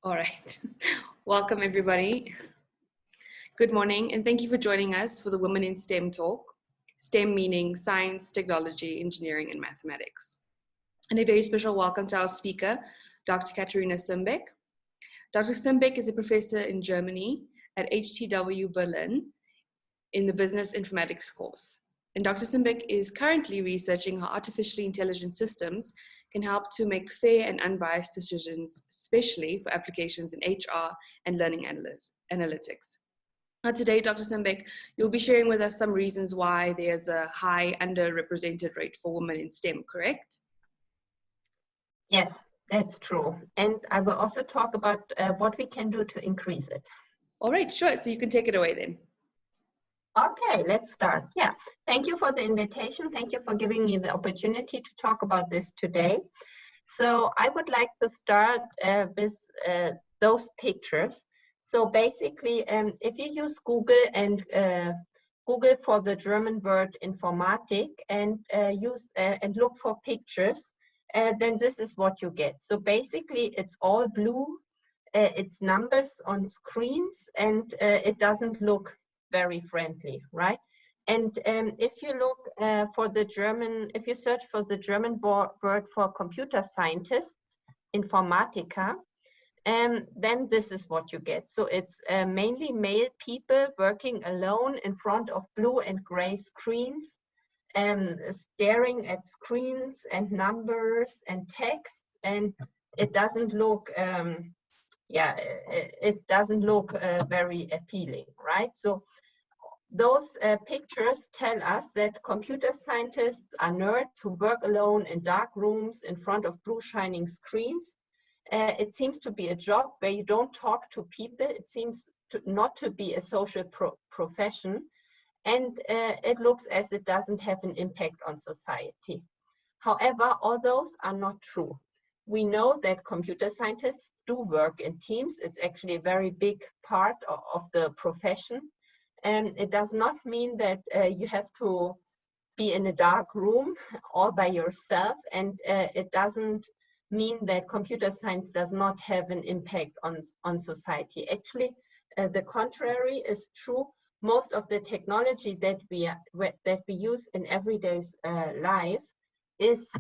All right. Welcome, everybody. Good morning, and thank you for joining us for the Women in STEM talk. STEM meaning science, technology, engineering, and mathematics. And a very special welcome to our speaker, Dr. Katharina Simbeck. Dr. Simbeck is a professor in Germany at HTW Berlin in the Business Informatics course. And Dr. Simbeck is currently researching how artificially intelligent systems can help to make fair and unbiased decisions, especially for applications in HR and learning analytics. Now today, Dr. Simbeck, you'll be sharing with us some reasons why there's a high underrepresented rate for women in STEM, correct? Yes, that's true. And I will also talk about what we can do to increase it. All right, sure. So you can take it away then. Okay, let's start. Yeah, thank you for the invitation. Thank you for giving me the opportunity to talk about this today. So I would like to start with those pictures. So basically, if you use Google and Google for the German word Informatik and and look for pictures, then this is what you get. So basically, it's all blue. It's numbers on screens, and it doesn't look very friendly, right? And if you look for the German, if you search for the German word for computer scientists, Informatiker, then this is what you get. So it's mainly male people working alone in front of blue and gray screens, staring at screens and numbers and texts, and it doesn't look, it doesn't look very appealing, right? So those pictures tell us that computer scientists are nerds who work alone in dark rooms in front of blue shining screens. It seems to be a job where you don't talk to people. It seems not to be a social profession. And it looks as it doesn't have an impact on society. However, all those are not true. We know that computer scientists do work in teams. It's actually a very big part of the profession. And it does not mean that you have to be in a dark room all by yourself. And it doesn't mean that computer science does not have an impact on society. Actually, the contrary is true. Most of the technology that we use in everyday life is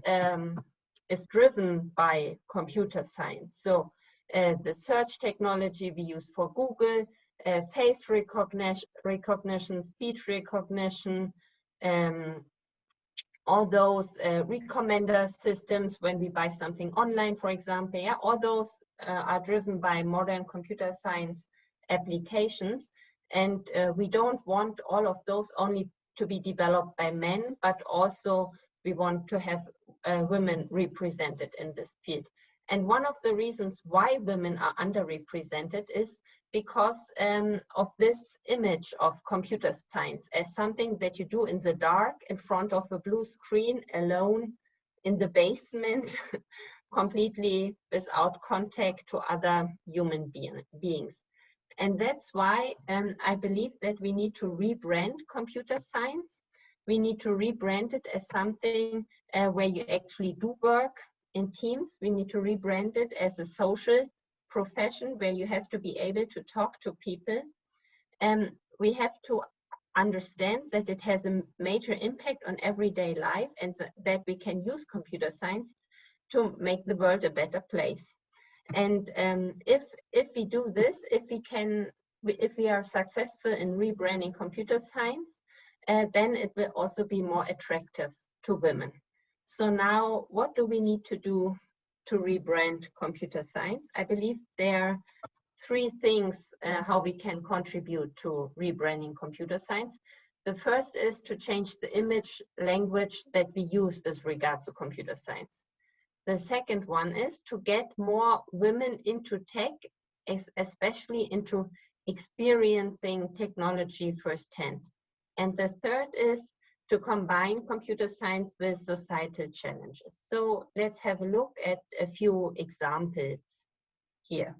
driven by computer science. So the search technology we use for Google, face recognition, speech recognition, all those recommender systems when we buy something online, for example, yeah, all those are driven by modern computer science applications. And we don't want all of those only to be developed by men, but also we want to have women represented in this field. And one of the reasons why women are underrepresented is because of this image of computer science as something that you do in the dark in front of a blue screen alone in the basement, completely without contact to other human beings. And that's why I believe that we need to rebrand computer science. We need to rebrand it as something where you actually do work in teams. We need to rebrand it as a social profession where you have to be able to talk to people. And we have to understand that it has a major impact on everyday life and that we can use computer science to make the world a better place. And if we do this, if we are successful in rebranding computer science, then it will also be more attractive to women. So now, what do we need to do to rebrand computer science? I believe there are three things how we can contribute to rebranding computer science. The first is to change the image language that we use with regards to computer science. The second one is to get more women into tech, especially into experiencing technology firsthand. And the third is to combine computer science with societal challenges. So let's have a look at a few examples here.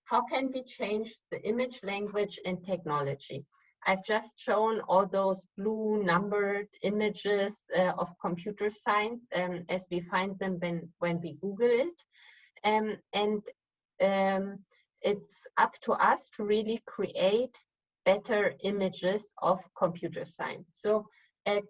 How can we change the image language in technology? I've just shown all those blue numbered images of computer science as we find them when we Google it. it's up to us to really create better images of computer science. So at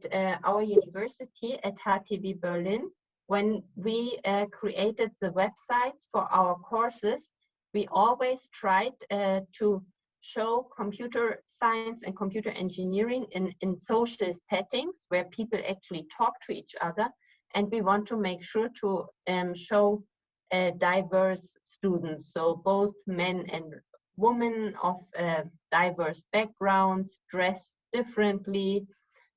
our university, at HTW Berlin, when we created the websites for our courses, we always tried to show computer science and computer engineering in social settings where people actually talk to each other. And we want to make sure to show diverse students, so both men and women of diverse backgrounds, dressed differently,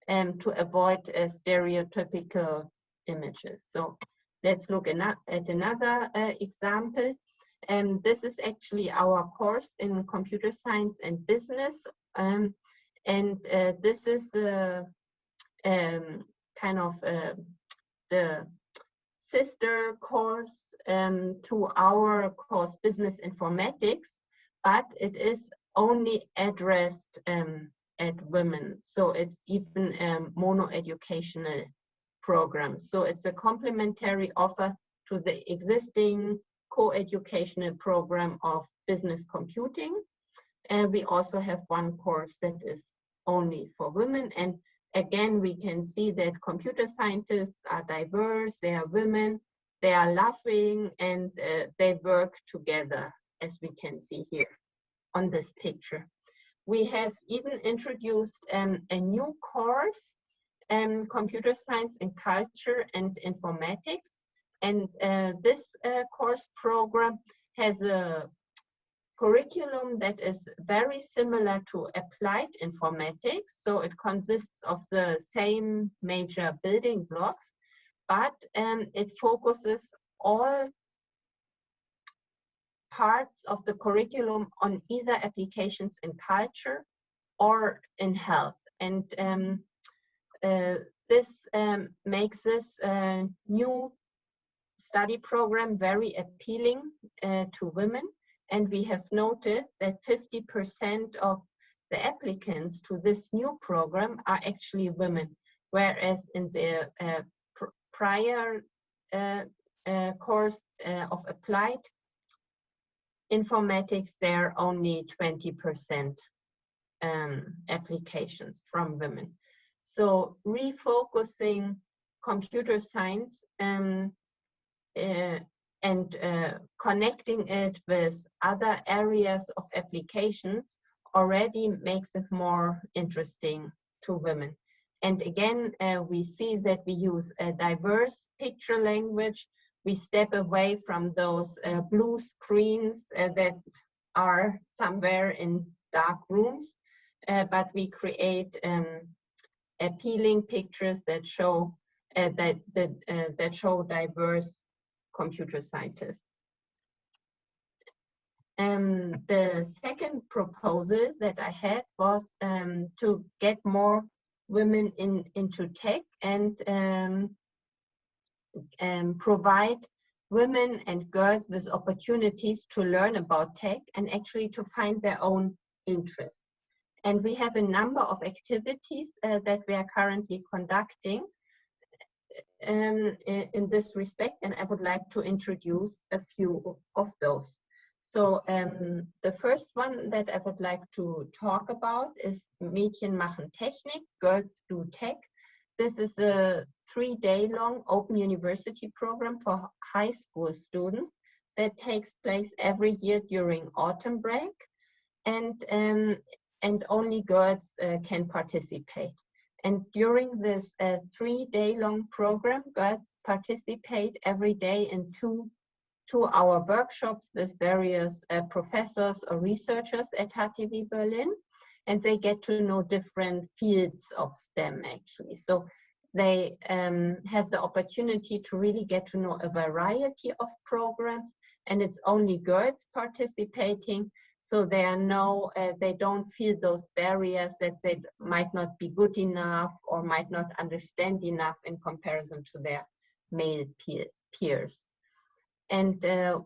to avoid stereotypical images. So let's look at another example. This is actually our course in computer science and business. This is kind of the sister course to our course Business Informatics, but it is only addressed at women. So it's even a mono-educational program. So it's a complementary offer to the existing co-educational program of business computing. And we also have one course that is only for women. And again, we can see that computer scientists are diverse, they are women, they are laughing, and they work together, as we can see here on this picture. We have even introduced a new course, Computer Science in Culture and Informatics. And this course program has a curriculum that is very similar to applied informatics. So it consists of the same major building blocks, but it focuses all parts of the curriculum on either applications in culture or in health. And this makes this new study program very appealing to women. And we have noted that 50% of the applicants to this new program are actually women, whereas in the prior course of applied informatics, there are only 20% applications from women. So refocusing computer science and connecting it with other areas of applications already makes it more interesting to women. And again, we see that we use a diverse picture language. We step away from those blue screens that are somewhere in dark rooms, but we create appealing pictures that show that show diverse computer scientists. The second proposal that I had was to get more women into tech and provide women and girls with opportunities to learn about tech and actually to find their own interest. And we have a number of activities that we are currently conducting in this respect, and I would like to introduce a few of those. So the first one that I would like to talk about is Mädchen machen Technik, Girls do Tech. This is a 3-day-long open university program for high school students that takes place every year during autumn break, and only girls can participate. And during this 3-day-long program, girls participate every day in two-hour workshops with various professors or researchers at HTW Berlin, and they get to know different fields of STEM actually. So they have the opportunity to really get to know a variety of programs, and it's only girls participating. So there are no, they don't feel those barriers that they might not be good enough or might not understand enough in comparison to their male peers. And the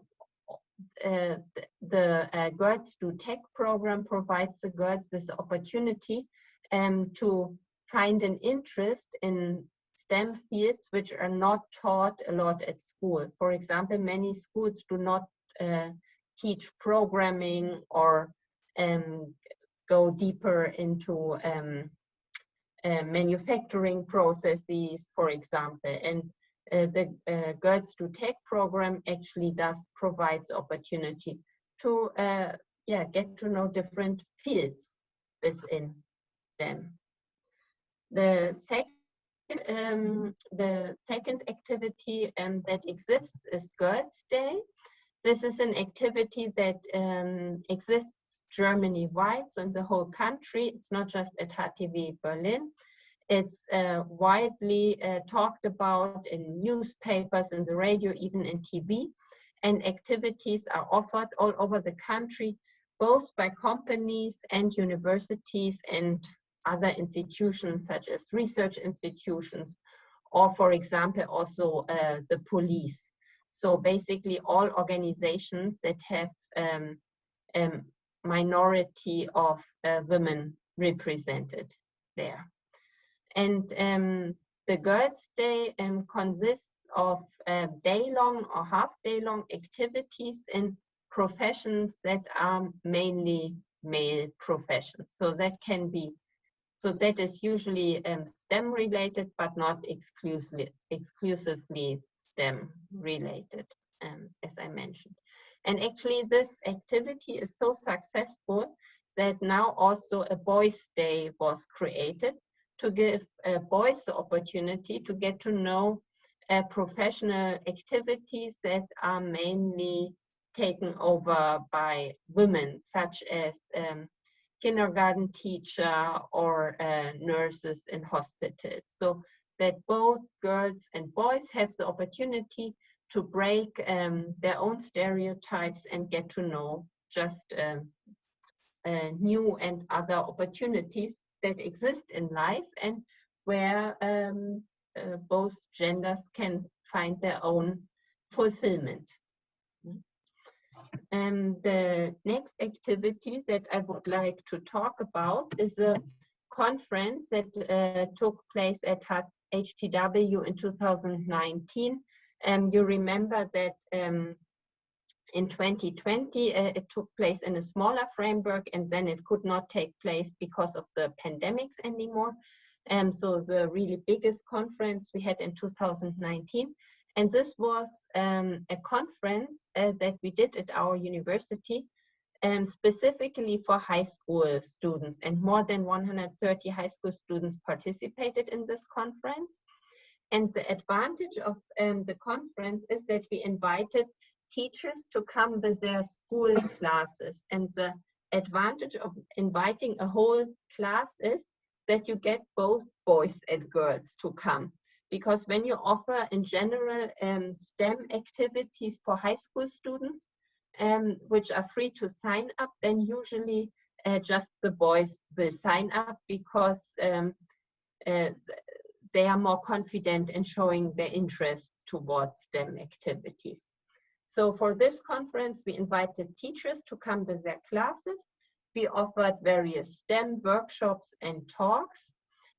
Girls Do Tech program provides the girls with the opportunity to find an interest in STEM fields which are not taught a lot at school. For example, many schools do not teach programming or go deeper into manufacturing processes, for example. And the Girls Do Tech program actually does provide the opportunity to get to know different fields within STEM. The second activity that exists is Girls' Day. This is an activity that exists Germany-wide, so in the whole country. It's not just at HTW Berlin. It's widely talked about in newspapers, in the radio, even in TV. And activities are offered all over the country, both by companies and universities and other institutions such as research institutions, or for example, also the police. So basically all organizations that have minority of women represented there. And the Girls' Day consists of day-long or half-day-long activities in professions that are mainly male professions. So that can be, so that is usually STEM related, but not exclusively STEM related, as I mentioned. And actually this activity is so successful that now also a Boys' Day was created to give boys the opportunity to get to know professional activities that are mainly taken over by women, such as kindergarten teacher or nurses in hospitals. So that both girls and boys have the opportunity to break their own stereotypes and get to know just new and other opportunities that exist in life, and where both genders can find their own fulfillment. The next activity that I would like to talk about is a conference that took place at HTW in 2019. You remember that in 2020, it took place in a smaller framework, and then it could not take place because of the pandemics anymore. So the really biggest conference we had in 2019. And this was a conference that we did at our university, specifically for high school students. And more than 130 high school students participated in this conference. And the advantage of the conference is that we invited teachers to come with their school classes. And the advantage of inviting a whole class is that you get both boys and girls to come. Because when you offer in general STEM activities for high school students, which are free to sign up, then usually just the boys will sign up because they are more confident in showing their interest towards STEM activities. So for this conference, we invited teachers to come with their classes. We offered various STEM workshops and talks.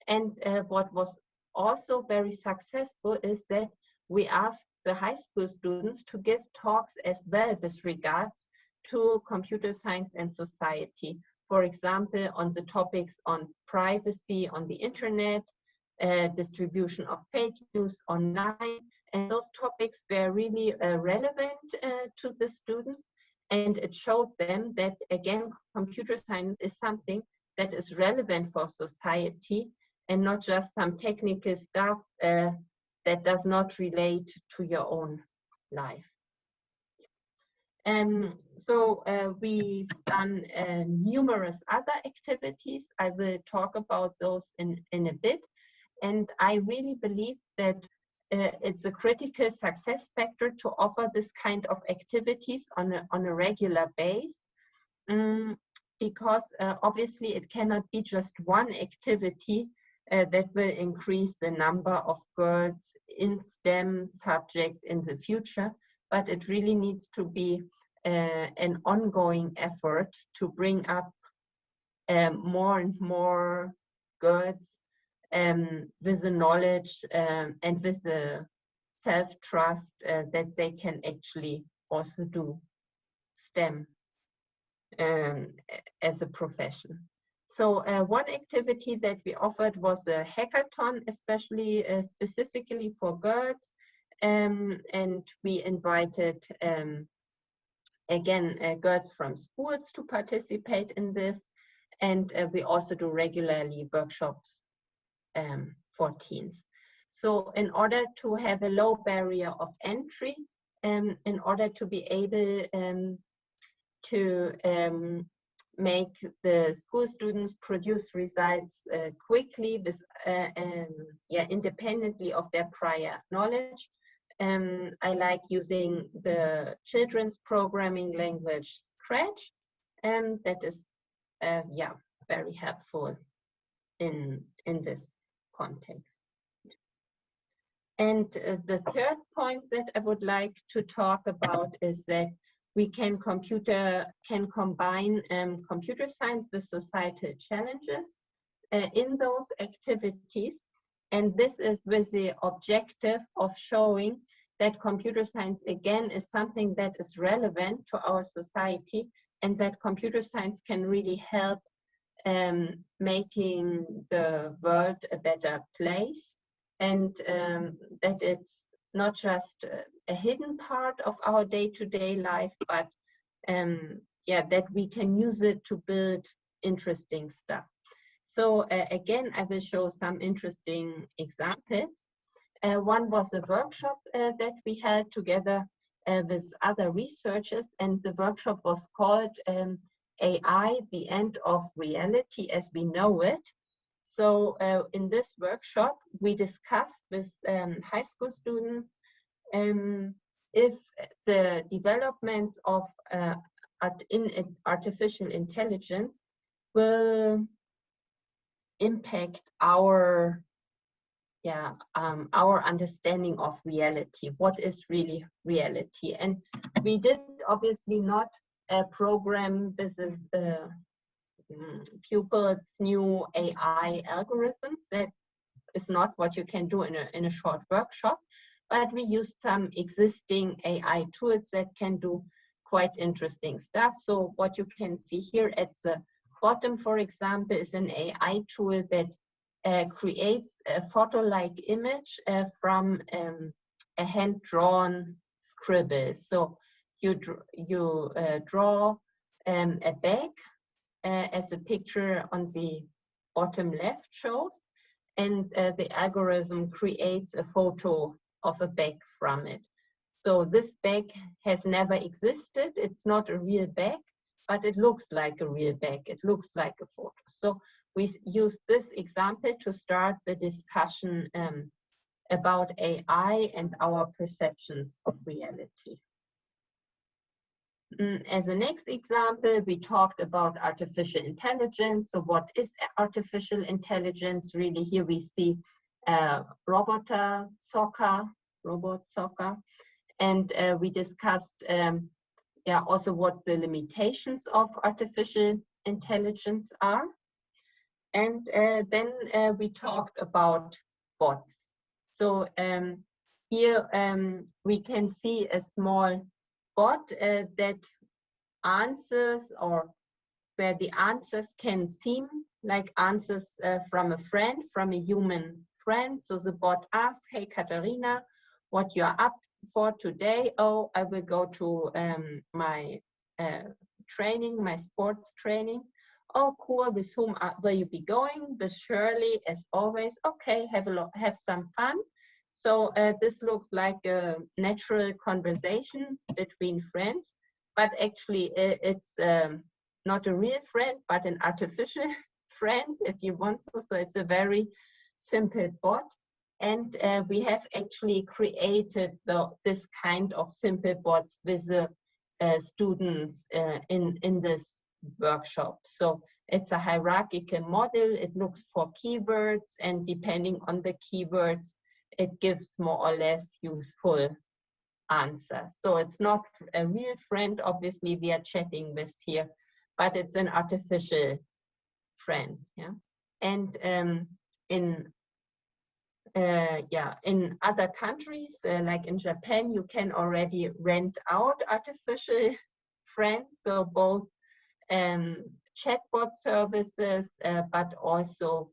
And what was also very successful is that we asked the high school students to give talks as well with regards to computer science and society. For example, on the topics on privacy on the internet, distribution of fake news online. And those topics were really relevant to the students. And it showed them that, again, computer science is something that is relevant for society and not just some technical stuff that does not relate to your own life. So we've done numerous other activities. I will talk about those in a bit. And I really believe that it's a critical success factor to offer this kind of activities on a regular basis, because obviously it cannot be just one activity that will increase the number of girls in STEM subject in the future, but it really needs to be an ongoing effort to bring up more and more girls with the knowledge and with the self-trust that they can actually also do STEM as a profession. So one activity that we offered was a hackathon, especially specifically for girls, and we invited again girls from schools to participate in this, and we also do regularly workshops for teens. So in order to have a low barrier of entry, in order to be able to make the school students produce results quickly, with, independently of their prior knowledge, I like using the children's programming language Scratch, and that is very helpful in this context. And the third point that I would like to talk about is that we can combine computer science with societal challenges in those activities. And this is with the objective of showing that computer science, again, is something that is relevant to our society, and that computer science can really help making the world a better place, and that it's not just a hidden part of our day-to-day life, but that we can use it to build interesting stuff. So again, I will show some interesting examples. One was a workshop that we held together with other researchers, and the workshop was called AI, the End of Reality as We Know It. So in this workshop, we discussed with high school students if the developments of artificial intelligence will impact our understanding of reality. What is really reality? And we did obviously not program this is pupils' new AI algorithms. That is not what you can do in a short workshop, but we used some existing AI tools that can do quite interesting stuff. So what you can see here at the bottom, for example, is an AI tool that creates a photo-like image from a hand-drawn scribble. So you draw a bag as a picture on the bottom left shows, and the algorithm creates a photo of a bag from it. So this bag has never existed. It's not a real bag, but it looks like a real bag. It looks like a photo. So we use this example to start the discussion about AI and our perceptions of reality. As a next example, we talked about artificial intelligence. So what is artificial intelligence? Really, here we see robot soccer, and we discussed also what the limitations of artificial intelligence are. And then we talked about bots. So here we can see a small bot that answers, or where the answers can seem like answers from a friend, from a human friend. So the bot asks, "Hey Katharina, what you're up for today?" "Oh, I will go to my training, my sports training." "Oh, cool. With whom will you be going?" "With Shirley, as always." "Okay, have some fun." So this looks like a natural conversation between friends, but actually it's not a real friend, but an artificial friend, if you want to. So it's a very simple bot. And we have actually created this kind of simple bots with the students in this workshop. So it's a hierarchical model. It looks for keywords, and depending on the keywords, it gives more or less useful answers. So it's not a real friend, obviously, we are chatting with here, but it's an artificial friend. Yeah, and in other countries, like in Japan, you can already rent out artificial friends, so both chatbot services, but also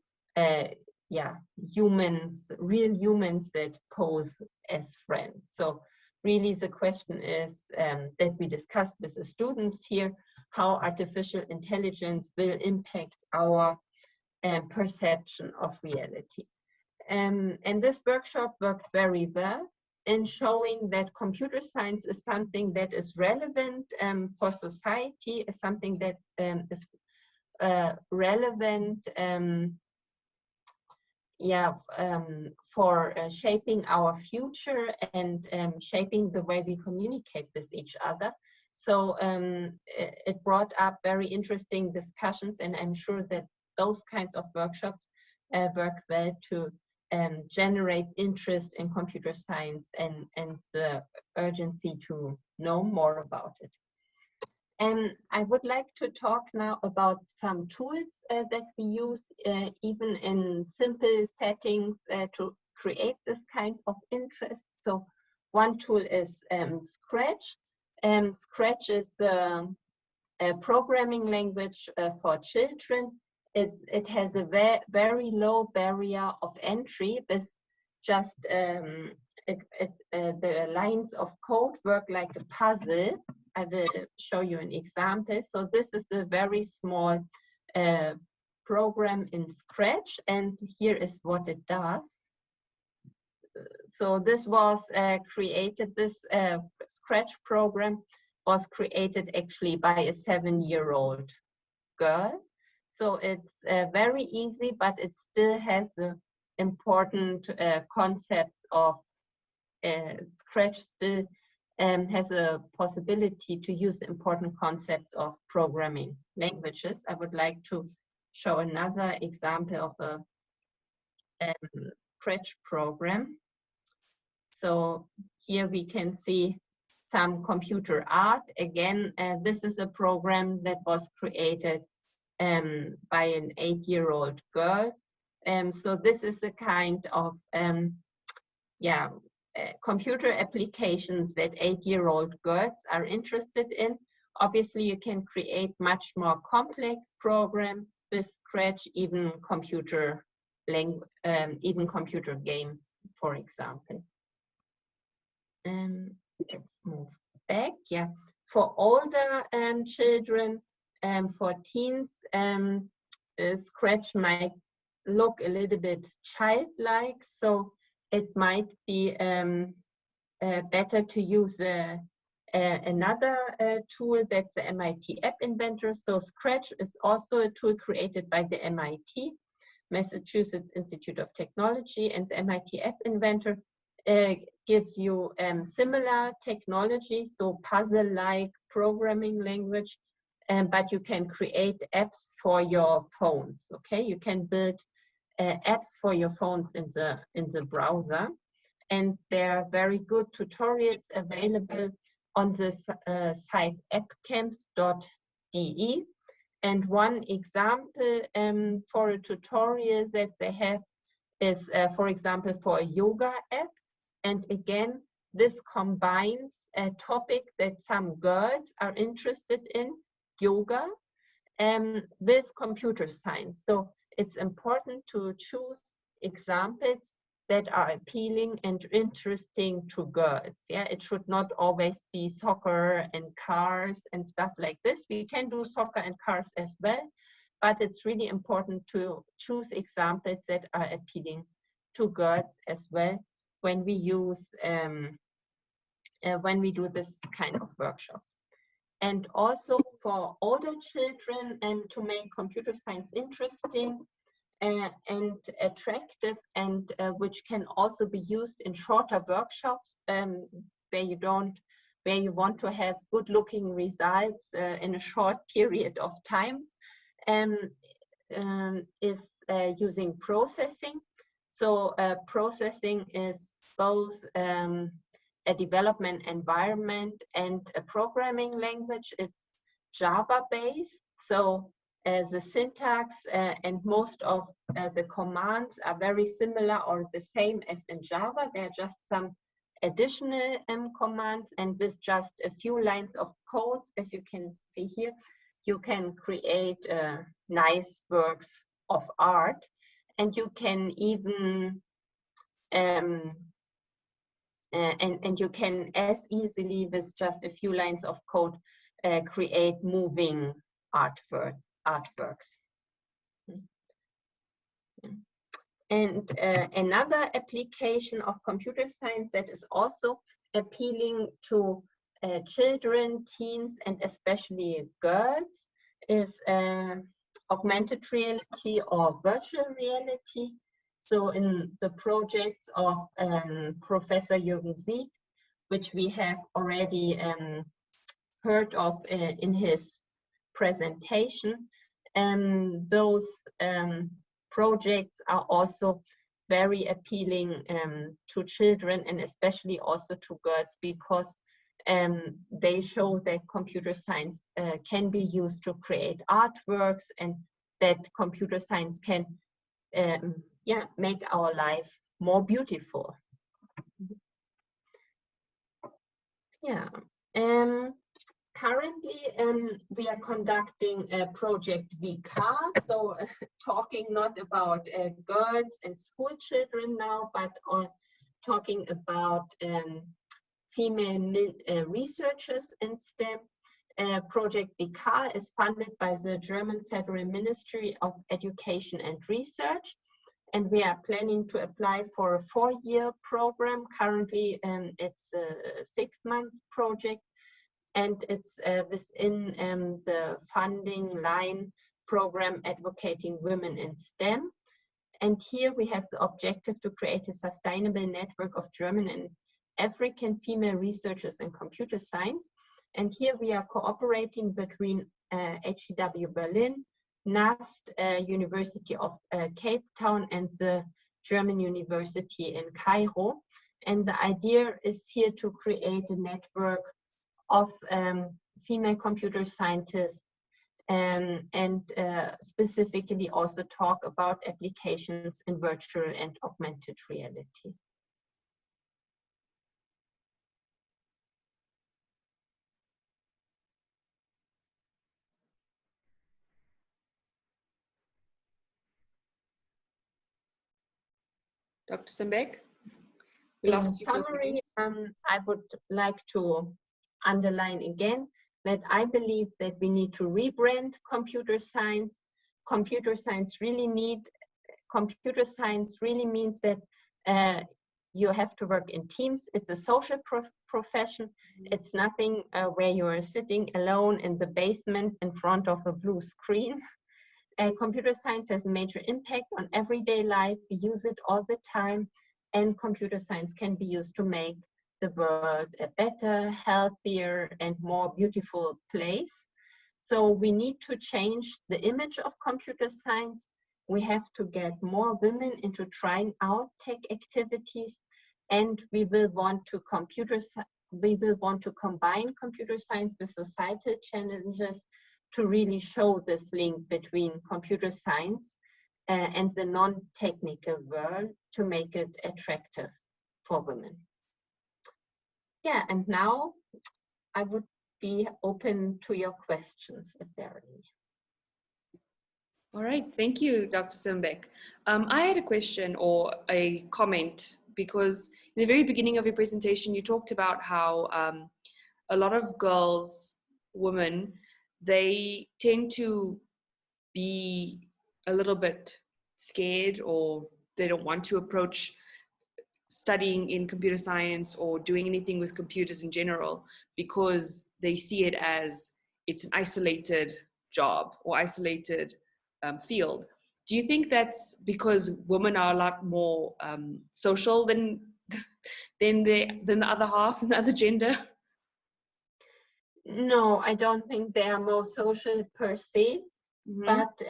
yeah, humans, real humans that pose as friends. So really the question is that we discussed with the students here, how artificial intelligence will impact our perception of reality. And this workshop worked very well in showing that computer science is something that is relevant for society, is something that is relevant for shaping our future and shaping the way we communicate with each other. So it brought up very interesting discussions, and I'm sure that those kinds of workshops work well to generate interest in computer science and the urgency to know more about it. And I would like to talk now about some tools that we use even in simple settings to create this kind of interest. So one tool is Scratch. Scratch is a programming language for children. It has a very low barrier of entry. This just the lines of code work like a puzzle. I will show you an example. So this is a very small program in Scratch, and here is what it does. So this was created, this Scratch program was created actually by a 7-year-old girl. So it's very easy, but it still has the important concepts of Scratch still has a possibility to use important concepts of programming languages. I would like to show another example of a Scratch program. So here we can see some computer art. Again, this is a program that was created by an 8-year-old girl. So this is a kind of computer applications that 8-year-old girls are interested in. Obviously, you can create much more complex programs with Scratch, even computer games, for example. Let's move back. Yeah, for older children, for teens, Scratch might look a little bit childlike, so it might be better to use another tool that's the MIT App Inventor. So Scratch is also a tool created by the MIT, Massachusetts Institute of Technology, and the MIT App Inventor gives you similar technology, so puzzle-like programming language, but you can create apps for your phones. Okay, you can build apps for your phones in the browser, and there are very good tutorials available on this site appcamps.de. And one example for a tutorial that they have is, for example, for a yoga app. And again, this combines a topic that some girls are interested in, yoga, with computer science. So it's important to choose examples that are appealing and interesting to girls. Yeah, it should not always be soccer and cars and stuff like this. We can do soccer and cars as well, but it's really important to choose examples that are appealing to girls as well when we use when we do this kind of workshops. And also for older children, to make computer science interesting and attractive, and which can also be used in shorter workshops where you want to have good looking results in a short period of time, is using processing. So processing is both a development environment and a programming language. It's Java based, so the syntax and most of the commands are very similar or the same as in Java. There are just some additional commands, and with just a few lines of code, as you can see here, you can create nice works of art, and you can even and you can as easily with just a few lines of code create moving artworks. And another application of computer science that is also appealing to children, teens, and especially girls is augmented reality or virtual reality. So in the projects of Professor Jürgen Sieg, which we have already heard of in his presentation, those projects are also very appealing to children and especially also to girls, because they show that computer science can be used to create artworks, and that computer science can make our life more beautiful. Yeah. Currently, we are conducting a project VK, so talking not about girls and school children now, but on talking about female researchers in STEM. Project VK is funded by the German Federal Ministry of Education and Research, and we are planning to apply for a 4-year program. Currently, it's a 6-month project, and it's within the funding line program Advocating Women in STEM. And here we have the objective to create a sustainable network of German and African female researchers in computer science. And here we are cooperating between HTW Berlin, NAST, University of Cape Town, and the German University in Cairo. And the idea is here to create a network of female computer scientists and specifically also talk about applications in virtual and augmented reality. Dr. Simbeck? In summary, I would like to underline again that I believe that we need to rebrand computer science. Computer science really means that you have to work in teams. It's a social profession. It's nothing where you are sitting alone in the basement in front of a blue screen. Computer science has a major impact on everyday life. We use it all the time, and computer science can be used to make the world a better, healthier, and more beautiful place. So we need to change the image of computer science. We have to get more women into trying out tech activities, and we will want to combine computer science with societal challenges to really show this link between computer science and the non-technical world to make it attractive for women. Yeah, and now I would be open to your questions if there are any. All right, thank you, Dr. Simbeck. I had a question or a comment, because in the very beginning of your presentation, you talked about how a lot of girls, women, they tend to be a little bit scared, or they don't want to approach studying in computer science or doing anything with computers in general, because they see it as it's an isolated job or isolated field. Do you think that's because women are a lot more social than the other half, than the other gender? No, I don't think they are more social per se, but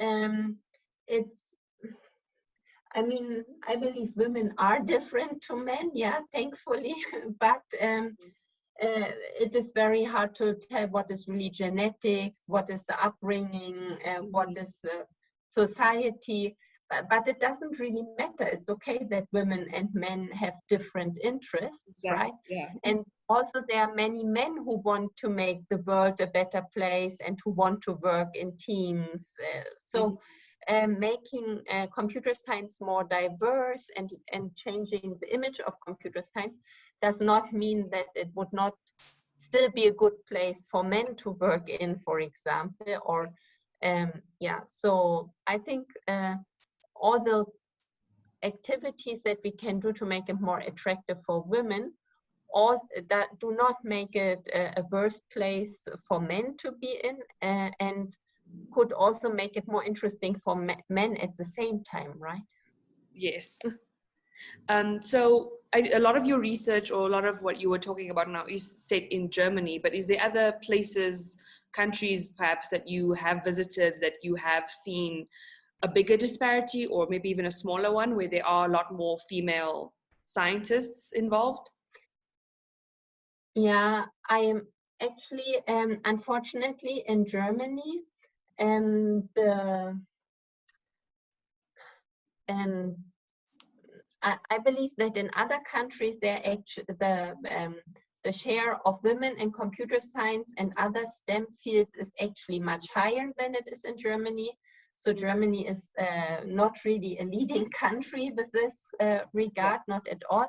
I mean, I believe women are different to men, yeah, thankfully, but it is very hard to tell what is really genetics, what is the upbringing, what is society. but it doesn't really matter. It's okay that women and men have different interests, right? Yeah. And also there are many men who want to make the world a better place and who want to work in teams. Making computer science more diverse and changing the image of computer science does not mean that it would not still be a good place for men to work in, for example, or so I think all the activities that we can do to make it more attractive for women, or that do not make it a worse place for men to be in, and could also make it more interesting for men at the same time, right? Yes. So a lot of your research, or a lot of what you were talking about now, is set in Germany, but is there other places, countries perhaps, that you have visited that you have seen a bigger disparity, or maybe even a smaller one, where there are a lot more female scientists involved? Yeah, I am actually, unfortunately, in Germany, I believe that in other countries, the share of women in computer science and other STEM fields is actually much higher than it is in Germany. So Germany is not really a leading country with this regard, not at all.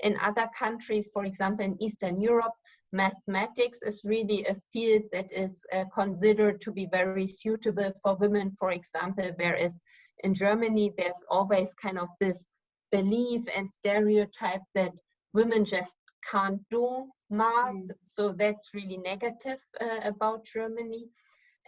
In other countries, for example, in Eastern Europe, mathematics is really a field that is considered to be very suitable for women, for example, whereas in Germany, there's always kind of this belief and stereotype that women just can't do math. So that's really negative about Germany.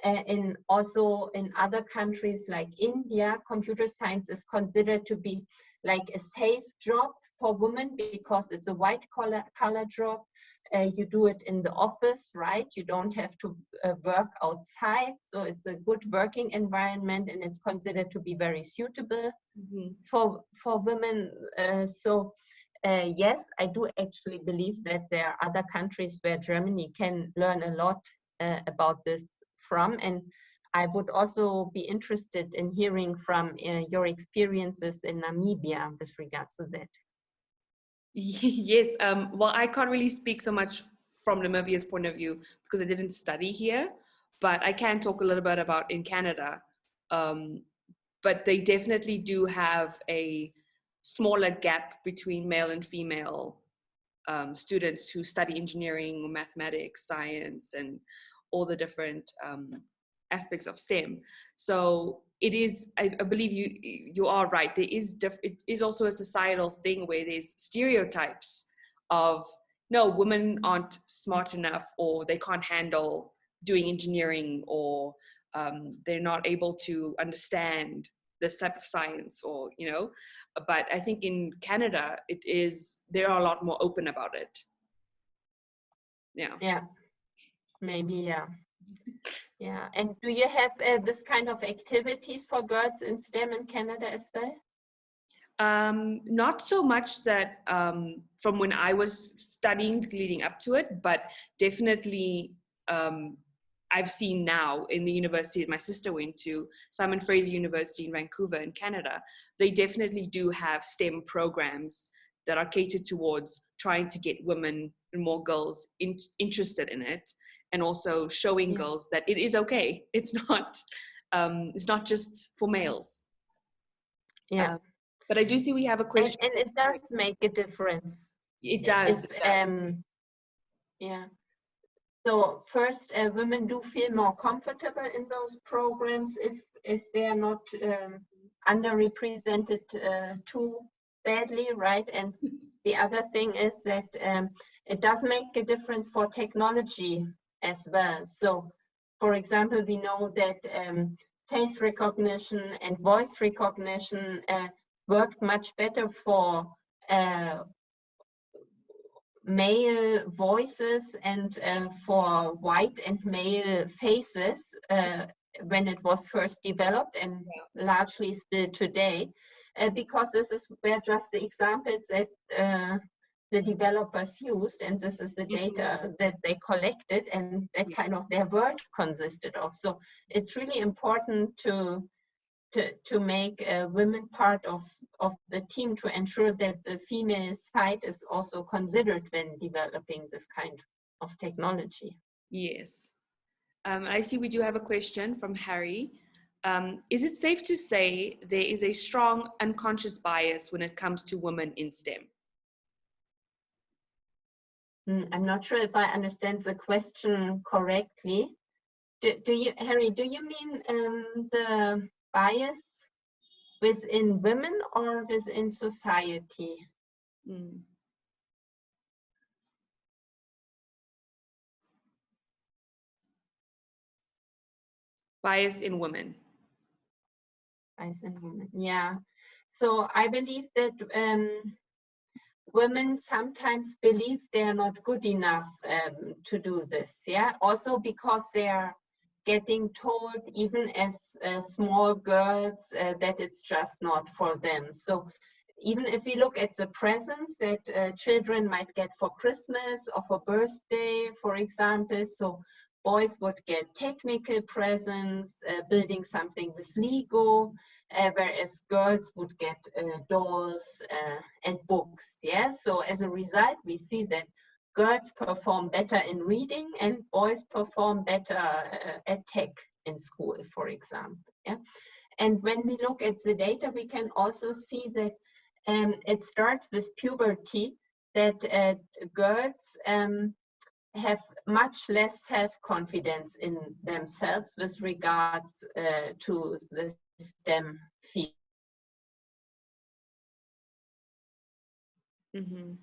And also in other countries like India, computer science is considered to be like a safe job for women because it's a white collar job. You do it in the office, right? You don't have to work outside. So it's a good working environment, and it's considered to be very suitable for women. Yes, I do actually believe that there are other countries where Germany can learn a lot about this from. And I would also be interested in hearing from your experiences in Namibia with regards to that. Yes, well, I can't really speak so much from Namibia's point of view because I didn't study here, but I can talk a little bit about in Canada. But they definitely do have a smaller gap between male and female students who study engineering, mathematics, science, and all the different aspects of STEM. So it is, I believe you are right. There is it is also a societal thing where there's stereotypes of, no, women aren't smart enough, or they can't handle doing engineering, or they're not able to understand this type of science, or but I think in Canada they're a lot more open about it. Yeah, maybe. Yeah, and do you have this kind of activities for girls in STEM in Canada as well? Not so much that from when I was studying leading up to it, but definitely I've seen now in the university that my sister went to, Simon Fraser University in Vancouver in Canada, they definitely do have STEM programs that are catered towards trying to get women and more girls interested in it, and also showing girls that it is okay. It's not just for males. Yeah. But I do see we have a question. And it does make a difference. It does. Yeah. So first, women do feel more comfortable in those programs if they are not underrepresented too badly, right? And the other thing is that it does make a difference for technology as well. So, for example, we know that face recognition and voice recognition worked much better for male voices and for white and male faces when it was first developed, and largely still today, because this is where just the examples that the developers used, and this is the data that they collected and that kind of their world consisted of. So it's really important to to make women part of the team, to ensure that the female side is also considered when developing this kind of technology. Yes. I see we do have a question from Harry. Is it safe to say there is a strong unconscious bias when it comes to women in STEM? I'm not sure if I understand the question correctly. Do you, Harry, do you mean the bias within women or within society? Bias in women. Bias in women, yeah. So I believe that women sometimes believe they are not good enough to do this, yeah? Also because they are getting told, even as small girls, that it's just not for them. So even if we look at the presents that children might get for Christmas or for birthday, for example, so boys would get technical presents, building something with Lego, whereas girls would get dolls and books. Yeah, so as a result, we see that girls perform better in reading and boys perform better at tech in school, for example. Yeah, and when we look at the data, we can also see that it starts with puberty, that girls have much less self-confidence in themselves with regards to the STEM field. Mm-hmm.